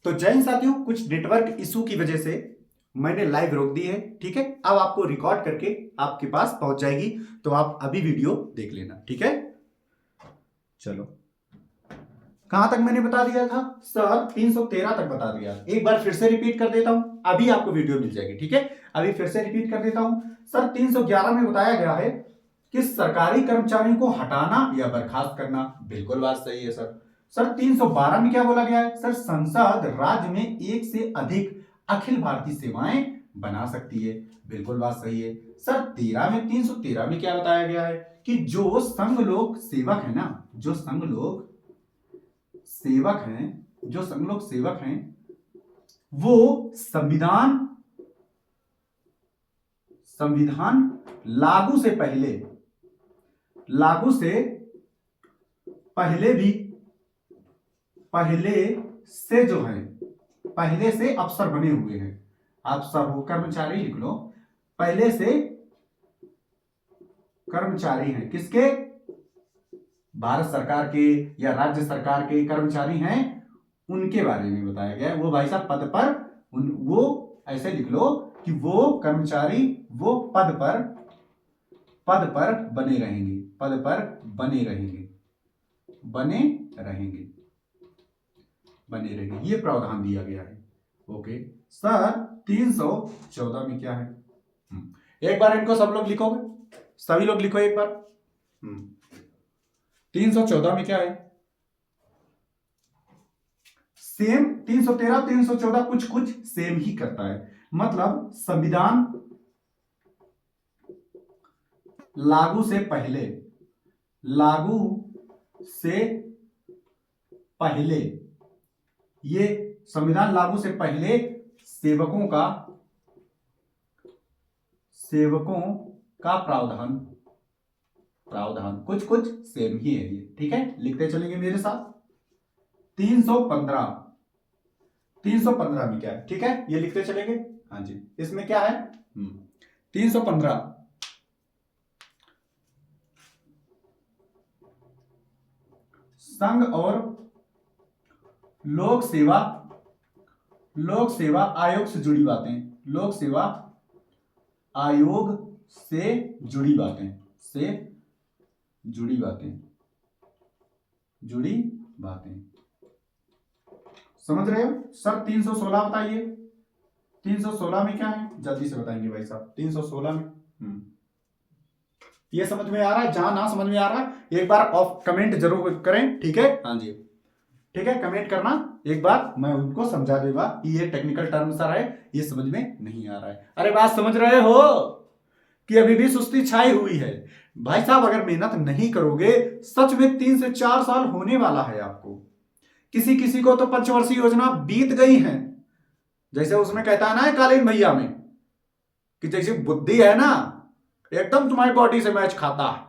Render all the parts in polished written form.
तो जय हिंद साथियों, कुछ नेटवर्क इशू की वजह से मैंने लाइव रोक दी है। ठीक है, अब आपको रिकॉर्ड करके आपके पास पहुंच जाएगी, तो आप अभी वीडियो देख लेना। ठीक है, चलो कहां तक मैंने बता दिया था सर? 313 तक बता दिया। एक बार फिर से रिपीट कर देता हूं, अभी आपको वीडियो मिल जाएगी। ठीक है, अभी फिर से रिपीट कर देता हूं सर। 311 में बताया गया है कि सरकारी कर्मचारियों को हटाना या बर्खास्त करना। बिल्कुल बात सही है सर। सर 312 में क्या बोला गया है सर? संसद राज्य में एक से अधिक अखिल भारतीय सेवाएं बना सकती है। बिल्कुल बात सही है सर। 313 में क्या बताया गया है कि जो संघ लोक सेवक है ना, जो संघ लोक सेवक हैं वो संविधान लागू से पहले से अफसर बने हुए हैं। अफसर हो, कर्मचारी लिख लो, पहले से कर्मचारी हैं। किसके? भारत सरकार के या राज्य सरकार के कर्मचारी हैं, उनके बारे में बताया गया है। वो भाई साहब पद पर वो ऐसे लिख लो कि वो कर्मचारी वो पद पर बने रहेंगे, बने रहेंगे। ये प्रावधान दिया गया है। ओके सर, 314 में क्या है? एक बार इनको सब लोग लिखोगे, सभी लोग लिखो एक बार। 314 में क्या है? सेम 313 314 कुछ सेम ही करता है। मतलब संविधान लागू से पहले ये संविधान लागू से पहले सेवकों का प्रावधान कुछ सेम ही है ये। ठीक है, लिखते चलेंगे मेरे साथ। 315 में क्या है? ठीक है, ये लिखते चलेंगे। हाँ जी, इसमें क्या है? 315 संघ और लोक सेवा आयोग से जुड़ी बातें। लोक सेवा आयोग से जुड़ी बातें समझ रहे हो सर? 316 बताइए, 316 में क्या है? जल्दी से बताएंगे भाई साहब। 316 में ये समझ में आ रहा है? जहां ना समझ में आ रहा है एक बार ऑफ कमेंट जरूर करें। ठीक है, हाँ जी, ठीक है, कमेंट करना एक बार, मैं उनको समझा दूंगा कि ये टेक्निकल टर्म सर है, ये समझ में नहीं आ रहा है। अरे बात समझ रहे हो कि अभी भी सुस्ती छाई हुई है? भाई साहब अगर मेहनत नहीं करोगे, सच में 3 से 4 साल होने वाला है आपको। किसी किसी को तो पंचवर्षीय योजना बीत गई है। जैसे उसमें कहता है ना कालीन भैया में कि जैसे बुद्धि है ना, एकदम तुम्हारी बॉडी से मैच खाता है।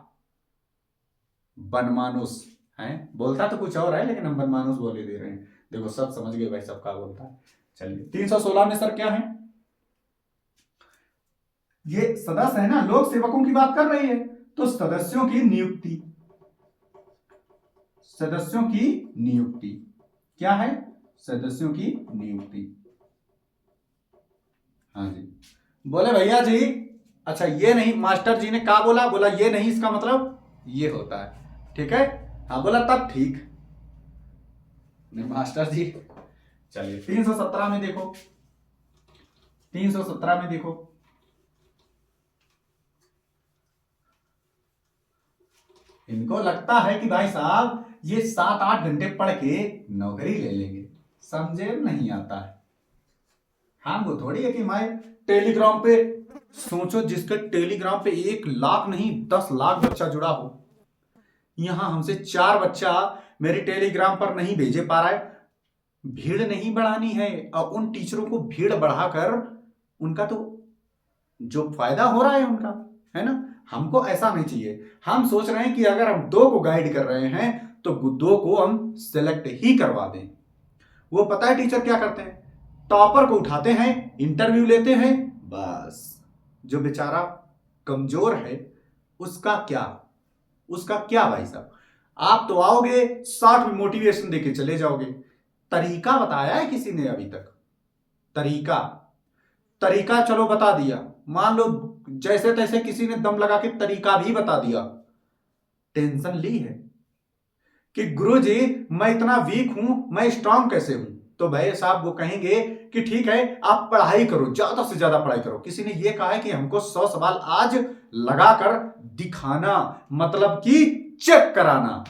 बनमानुस है, बोलता तो कुछ और है, लेकिन हम बनमानुस बोले दे रहे हैं। देखो सब समझ गए भाई, सबका बोलता है। चलिए 316 में सर क्या है? ये सदस्य है ना, लोक सेवकों की बात कर रही है, तो सदस्यों की नियुक्ति क्या है? सदस्यों की नियुक्ति। हाँ जी, बोले भैया जी, अच्छा ये नहीं, मास्टर जी ने क्या बोला? बोला ये नहीं, इसका मतलब ये होता है। ठीक है, हाँ बोला तब ठीक नहीं मास्टर जी। चलिए 317 में देखो, 317 में देखो, इनको लगता है कि भाई साहब ये 7-8 घंटे पढ़ के नौकरी ले लेंगे, समझे नहीं आता है। हमको थोड़ी है कि मैं टेलीग्राम पे, सोचो जिसके टेलीग्राम पे 1 लाख नहीं 10 लाख बच्चा जुड़ा हो, यहां हमसे 4 बच्चा मेरे टेलीग्राम पर नहीं भेजे पा रहा है। भीड़ नहीं बढ़ानी है, और उन टीचरों को भीड़ बढ़ाकर उनका तो जो फायदा हो रहा है उनका, है ना, हमको ऐसा नहीं चाहिए। हम सोच रहे हैं कि अगर हम 2 को गाइड कर रहे हैं तो 2 को हम सेलेक्ट ही करवा दें। वो पता है टीचर क्या करते हैं? टॉपर को उठाते हैं, इंटरव्यू लेते हैं, बस जो बेचारा कमजोर है उसका क्या भाई साहब? आप तो आओगे 60 में मोटिवेशन देके चले जाओगे, तरीका बताया है किसी ने अभी तक? तरीका चलो बता दिया, मान लो जैसे तैसे किसी ने दम लगा के तरीका भी बता दिया, टेंशन ली है कि गुरुजी मैं इतना वीक हूं, मैं स्ट्रांग कैसे हूं? तो भाई साहब वो कहेंगे कि ठीक है आप पढ़ाई करो, ज्यादा से ज्यादा पढ़ाई करो। किसी ने ये कहा है कि हमको 100 सवाल आज लगाकर दिखाना, मतलब कि चेक कराना।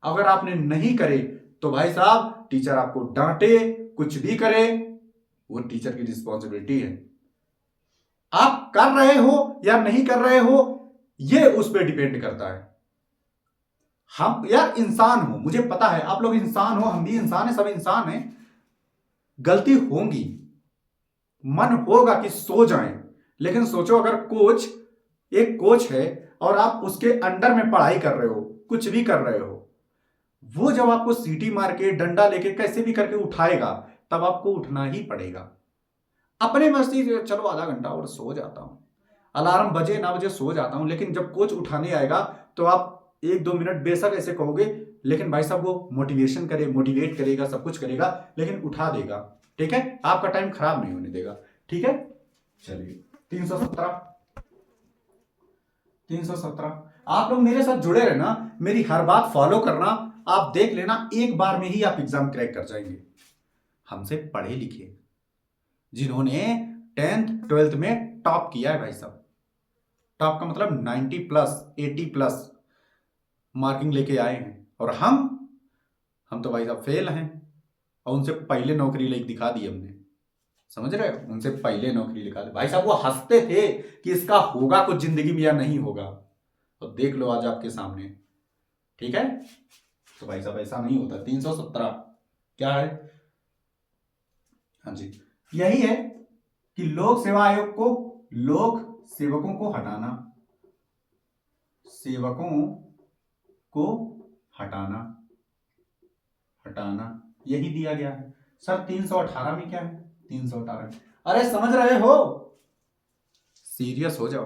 अगर आपने नहीं करे तो भाई साहब टीचर आपको डांटे, कुछ भी करे, वो टीचर की रिस्पॉन्सिबिलिटी है। आप कर रहे हो या नहीं कर रहे हो ये उस पर डिपेंड करता है। हम यार इंसान हो, मुझे पता है आप लोग इंसान हो, हम भी इंसान है, सब इंसान है, गलती होंगी, मन होगा कि सो जाएं, लेकिन सोचो अगर एक कोच है और आप उसके अंडर में पढ़ाई कर रहे हो, कुछ भी कर रहे हो, वो जब आपको सीटी मार के डंडा लेके कैसे भी करके उठाएगा तब आपको उठना ही पड़ेगा। अपने मस्ती से चलो आधा घंटा और सो जाता हूं, अलार्म बजे ना बजे सो जाता हूं, लेकिन जब कोच उठाने आएगा तो आप 1-2 मिनट बेशक ऐसे कहोगे, लेकिन भाई साहब वो मोटिवेट करेगा, सब कुछ करेगा, लेकिन उठा देगा। ठीक है, आपका टाइम खराब नहीं होने देगा। ठीक है, चलिए 317 आप लोग मेरे साथ जुड़े रहना, मेरी हर बात फॉलो करना, आप देख लेना एक बार में ही आप एग्जाम क्रैक कर जाएंगे। हमसे पढ़े लिखे, जिन्होंने 10th 12th में टॉप किया है भाई साहब, टॉप का मतलब 90+, 80+ मार्किंग लेके आए हैं, और हम तो भाई साहब फेल हैं, और उनसे पहले नौकरी लेके दिखा दी हमने। समझ रहे हो, उनसे पहले नौकरी लिखा दी। भाई साहब वो हंसते थे कि इसका होगा कुछ जिंदगी में या नहीं होगा, तो देख लो आज आपके सामने। ठीक है, तो भाई साहब ऐसा नहीं होता। 317 क्या है? हाँ जी, यही है कि लोक सेवा आयोग को, लोक सेवकों को हटाना, सेवकों को हटाना यही दिया गया है। सर 318 में क्या है? 318, अरे समझ रहे हो, सीरियस हो जाओ,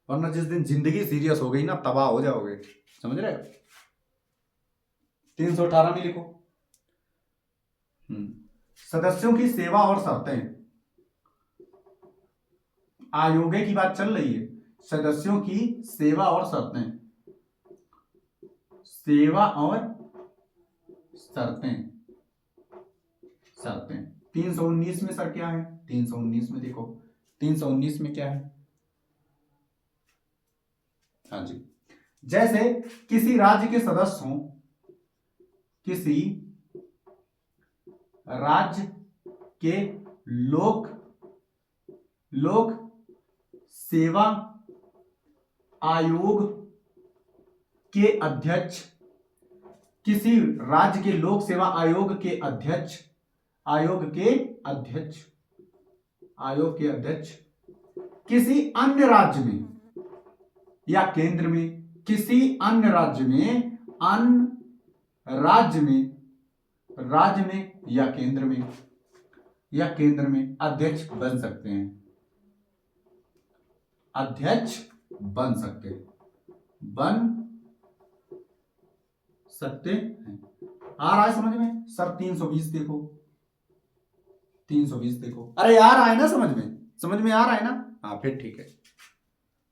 वरना जिस दिन जिंदगी सीरियस हो गई ना तबाह हो जाओगे। समझ रहे हो? 318 में लिखो, सदस्यों की सेवा और शर्तें, आयोगे की बात चल रही है, सदस्यों की सेवा और शर्तें, सेवा और शर्तें 319 में सर क्या है? 319 में देखो, 319 में क्या है? हाँ जी, जैसे किसी राज्य के सदस्य हों, किसी राज्य के लोक सेवा आयोग के अध्यक्ष, किसी राज्य के लोक सेवा आयोग के अध्यक्ष, किसी अन्य राज्य में या केंद्र में, किसी अन्य राज्य में, राज्य में या केंद्र में अध्यक्ष बन सकते हैं, आ रहा है समझ में? सर 320 देखो, 320 देखो, अरे यार आए ना समझ में आ रहा है ना? हाँ फिर ठीक है।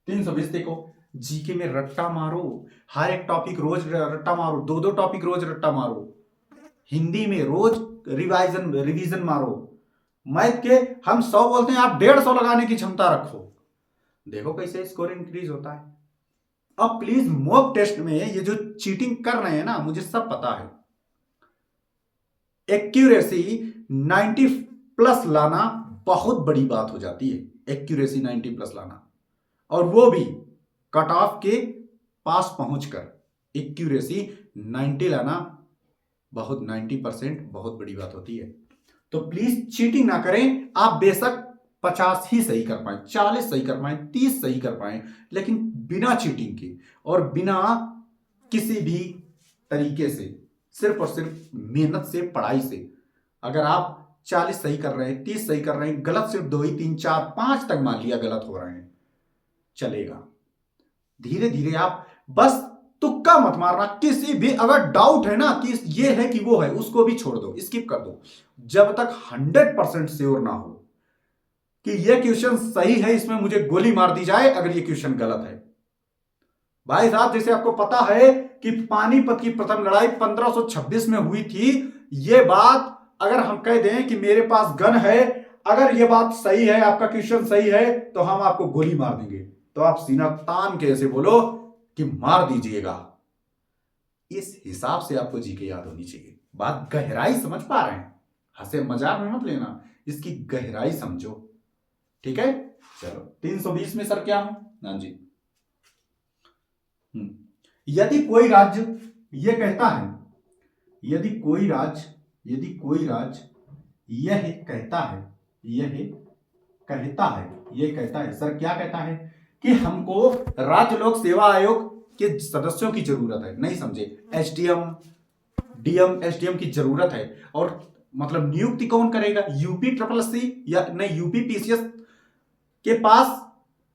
320 देखो, जीके में रट्टा मारो, हर एक टॉपिक रोज रट्टा मारो, 2 टॉपिक रोज रट्टा मारो, हिंदी में रोज रिवीजन मारो, मैथ के हम 100 बोलते हैं, आप 150 लगाने की क्षमता रखो, देखो कैसे स्कोर इंक्रीज होता है। अब प्लीज मॉक टेस्ट में ये जो चीटिंग कर रहे हैं ना, मुझे सब पता है, एक्यूरेसी 90+ लाना बहुत बड़ी बात हो जाती है, एक्यूरेसी 90+ लाना, और वो भी कट ऑफ के पास पहुंचकर एक्यूरेसी 90 लाना बहुत 90% बहुत बड़ी बात होती है। तो प्लीज चीटिंग ना करें, आप बेशक 50 ही सही कर पाए, 40 सही कर पाए, 30 सही कर पाए, लेकिन बिना चीटिंग के और बिना किसी भी तरीके से, सिर्फ और सिर्फ मेहनत से, पढ़ाई से। अगर आप 40 सही कर रहे हैं, 30 सही कर रहे हैं, गलत सिर्फ 2 ही, 3, 4, 5 तक मान लिया गलत हो रहे हैं, चलेगा। धीरे धीरे आप बस तुक्के तुक्का मत मारना, किसी भी अगर डाउट है ना कि ये है कि वो है, उसको भी छोड़ दो, स्किप कर दो, जब तक 100% श्योर ना हो कि ये क्वेश्चन सही है, इसमें मुझे गोली मार दी जाए अगर ये क्वेश्चन गलत है। भाई साहब, जैसे आपको पता है कि पानीपत की प्रथम लड़ाई 1526 में हुई थी, ये बात अगर हम कह दें कि मेरे पास गन है, अगर ये बात सही है, आपका क्वेश्चन सही है, तो हम आपको गोली मार देंगे, तो आप सीना तान के ऐसे बोलो कि मार दीजिएगा। इस हिसाब से आपको जीके याद होनी चाहिए। बात गहराई समझ पा रहे हैं? हंसे मजाक में मत लेना, इसकी गहराई समझो, ठीक है। चलो 320 में सर क्या हूं? हाँ जी, यदि कोई राज्य ये कहता है, यदि कोई राज्य यह कहता है, ये कहता है सर क्या कहता है कि हमको राज्य लोक सेवा आयोग के सदस्यों की जरूरत है, नहीं समझे, एसडीएम डीएम एसडीएम की जरूरत है, और मतलब नियुक्ति कौन करेगा? यूपी ट्रिपल सी या नहीं, यूपी पीसीएस के पास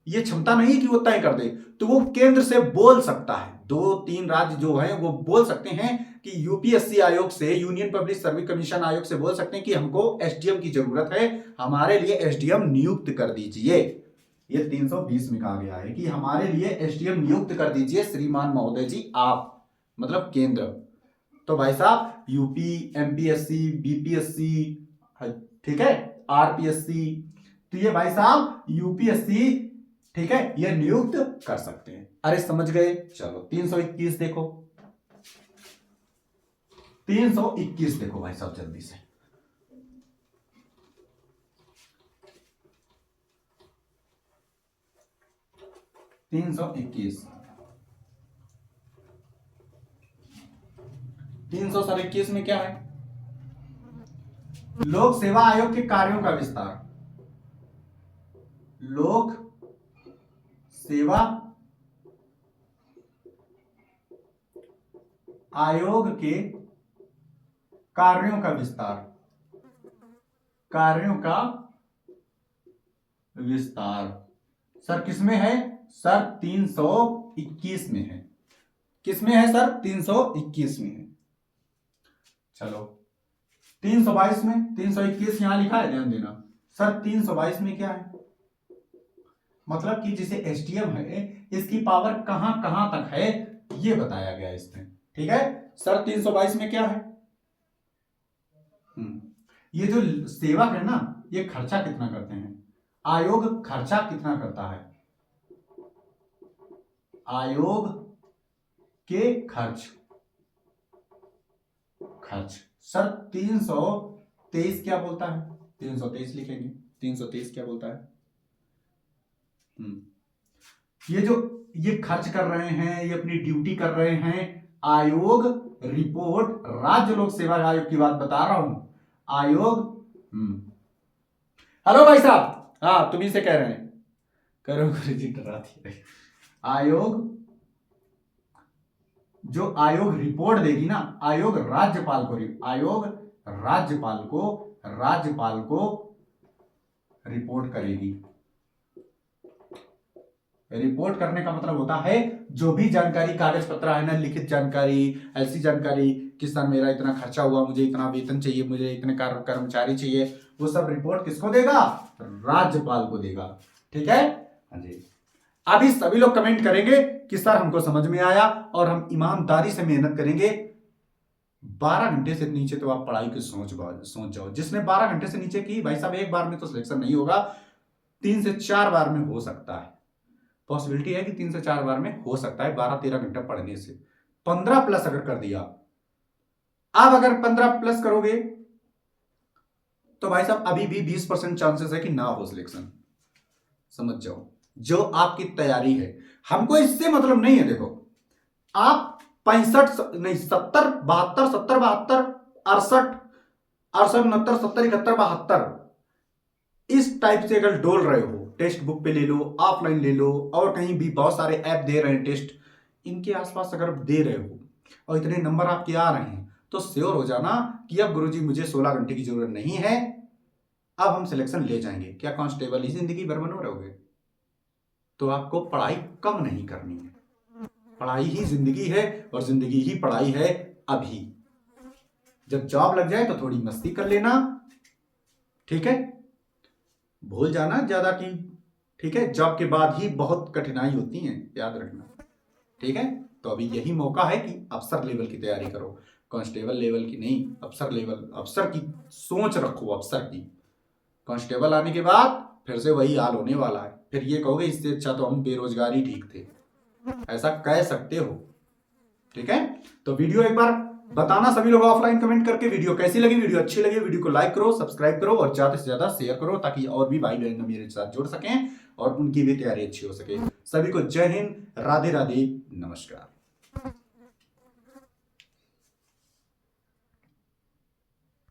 ये क्षमता नहीं कि वो तय कर दे, तो वो केंद्र से बोल सकता है, 2-3 राज्य जो है वो बोल सकते हैं कि यूपीएससी आयोग से, यूनियन पब्लिक सर्विस कमीशन आयोग से बोल सकते हैं कि हमको एसडीएम की जरूरत है, हमारे लिए एसडीएम नियुक्त कर दीजिए। ये 320 में कहा गया है कि हमारे लिए एसडीएम नियुक्त कर दीजिए श्रीमान महोदय जी, आप मतलब केंद्र। तो भाई साहब यूपी, एमपीएससी, बीपीएससी, ठीक है, आरपीएससी, तो ये भाई साहब यूपीएससी, ठीक है, ये नियुक्त कर सकते हैं। अरे समझ गए? चलो 321 देखो, 321 देखो भाई साहब जल्दी से। तीन सौ इक्कीस में क्या है? लोक सेवा आयोग के कार्यों का विस्तार। लोक सेवा आयोग के कार्यों का विस्तार, कार्यों का विस्तार सर किसमें है? सर 321 में है। किसमें है सर? 321 में है। चलो 322 में, 321 यहां लिखा है, ध्यान देना सर। 322 में क्या है? मतलब कि जिसे एसडीएम है इसकी पावर कहां कहां तक है ये बताया गया इसमें, ठीक है सर। 322 में क्या है? ये जो सेवक है ना, ये खर्चा कितना करते हैं? आयोग खर्चा कितना करता है? आयोग के खर्च सर 323 क्या बोलता है? 323 लिखेंगे, 323 क्या बोलता है? ये खर्च कर रहे हैं, ये अपनी ड्यूटी कर रहे हैं। आयोग रिपोर्ट, राज्य लोक सेवा आयोग की बात बता रहा हूं। आयोग, हेलो भाई साहब, हाँ तुम्ही से कह रहे हैं, करो डराती है। आयोग, जो आयोग रिपोर्ट देगी ना, आयोग राज्यपाल को रिपोर्ट करेगी। रिपोर्ट करने का मतलब होता है जो भी जानकारी, कागज पत्र है ना, लिखित जानकारी, ऐसी जानकारी कि सर मेरा इतना खर्चा हुआ, मुझे इतना वेतन चाहिए, मुझे इतने कर्मचारी चाहिए, वो सब रिपोर्ट किसको देगा? राज्यपाल को देगा, ठीक है। हाँ जी, अभी सभी लोग कमेंट करेंगे कि सर हमको समझ में आया, और हम ईमानदारी से मेहनत करेंगे। 12 घंटे से नीचे तो आप पढ़ाई की सोच जाओ। जिसने 12 घंटे से नीचे की, भाई साहब एक बार में तो सिलेक्शन नहीं होगा, 3 से 4 बार में हो सकता है, पॉसिबिलिटी है कि 3 से 4 बार में हो सकता है, 12-13 घंटे पढ़ने से। 15 प्लस अगर कर दिया, आप अगर 15 प्लस करोगे तो भाई साहब अभी भी 20% चांसेस है कि ना हो सिलेक्शन, समझ जाओ। जो आपकी तैयारी है, हमको इससे मतलब नहीं है। देखो आप 65 नहीं 70 72 70 72 68 68 69 70 71 72 इस टाइप से अगर डोल रहे हो, टेक्स्ट बुक पे ले लो, ऑफलाइन ले लो, और कहीं भी बहुत सारे ऐप दे रहे हैं टेस्ट, इनके आसपास अगर दे रहे हो और इतने नंबर आपके आ रहे हैं, तो श्योर हो जाना कि अब गुरुजी मुझे 16 घंटे की जरूरत नहीं है, अब हम सिलेक्शन ले जाएंगे। क्या कांस्टेबल ही जिंदगी भर बनो रहोगे? तो आपको पढ़ाई कम नहीं करनी है, पढ़ाई ही जिंदगी है और जिंदगी ही पढ़ाई है। अभी जब जॉब लग जाए तो थोड़ी मस्ती कर लेना, ठीक है, भूल जाना ज्यादा की, ठीक है, जॉब के बाद ही बहुत कठिनाई होती है, याद रखना, ठीक है। तो अभी यही मौका है कि अफसर लेवल की तैयारी करो, कांस्टेबल लेवल की नहीं, अफसर लेवल, अफसर की सोच रखो, अफसर की। कांस्टेबल आने के बाद फिर से वही हाल होने वाला है, फिर ये कहोगे इससे अच्छा तो हम बेरोजगारी ठीक थे, ऐसा कह सकते हो, ठीक है। तो वीडियो एक बार बताना सभी लोग ऑफलाइन कमेंट करके वीडियो कैसी लगी। वीडियो अच्छी लगी वीडियो को लाइक करो, सब्सक्राइब करो और ज्यादा से ज्यादा शेयर करो, ताकि और भी भाई बहन मेरे साथ जुड़ सकें और उनकी भी तैयारी अच्छी हो सके। सभी को जय हिंद, राधे राधे, नमस्कार।